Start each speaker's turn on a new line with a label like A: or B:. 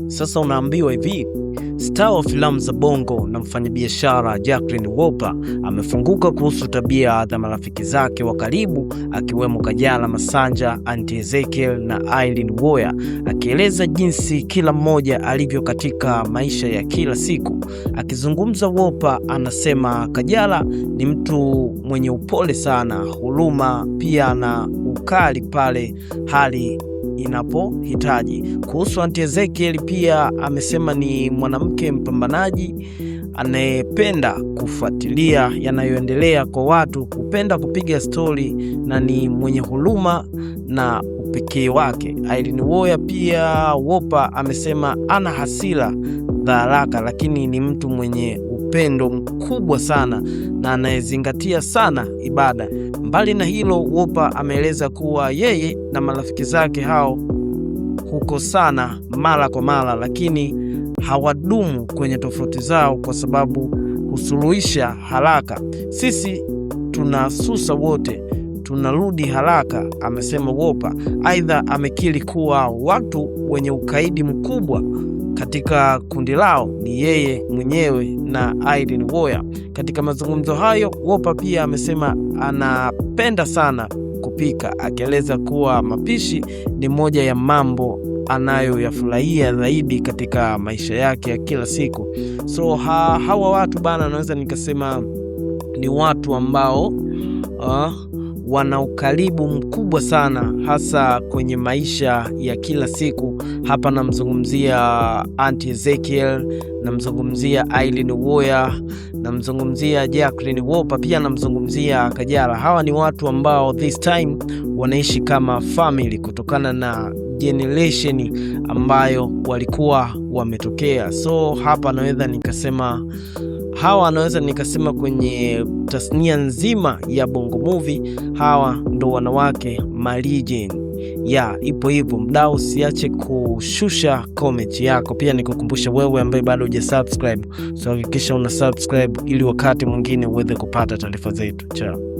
A: Sasa unaambiwa hivi, star wa filamu za Bongo na mfanyabiashara Jacqueline Wolper amefunguka kuhusu tabia za marafiki zake wa karibu akiwemo Kajala Masanja, Auntie Ezekiel na Aileen Uwoya, akieleza jinsi kila mmoja alivyo katika maisha ya kila siku. Akizungumza, Wolper anasema Kajala ni mtu mwenye upole sana, huruma pia na ukali pale hali inapohitaji. Kuhusu Auntie Ezekiel pia amesema ni mwanamke mpambanaji anayependa kufuatilia yanayoendelea kwa watu, kupenda kupiga stori na ni mwenye huruma na upekee wake. Aileen Uwoya pia Wolper amesema ana hasira za haraka, lakini ni mtu mwenye upendo mkubwa sana na anayezingatia sana ibada. Mbali na hilo, Wolper ameeleza kuwa yeye na marafiki zake hao hukosana mara kwa mara, lakini hawadumu kwenye tofauti zao kwa sababu husuluhisha haraka. Sisi tunasusa wote, tunarudi haraka, amesema Wolper. Aidha, amekiri kuwa watu wenye ukaidi mkubwa katika kundi lao ni yeye mwenyewe na Aileen Uwoya. Katika mazungumzo hayo, Wolper pia amesema anapenda sana kupika, akieleza kuwa mapishi ni moja ya mambo anayoyafurahia zaidi katika maisha yake ya kila siku. So hawa watu bana, naweza nikasema ni watu ambao wana ukaribu mkubwa sana hasa kwenye maisha ya kila siku. Hapa namzungumzia Auntie Ezekiel, namzungumzia Aileen Uwoya, namzungumzia Jacqueline Wolper, pia namzungumzia Kajala. Hawa ni watu ambao this time wanaishi kama family kutokana na generation ambayo walikuwa wametokea. So hapa naweza nikasema kwenye tasnia nzima ya Bongo Movie hawa ndo wanawake malegend. Ipo hivyo mdau, usiache kushusha comment yako. Pia nikukumbusha wewe ambaye bado hujasubscribe, so hakikisha una subscribe ili wakati mwingine uweze kupata taarifa zetu. Ciao.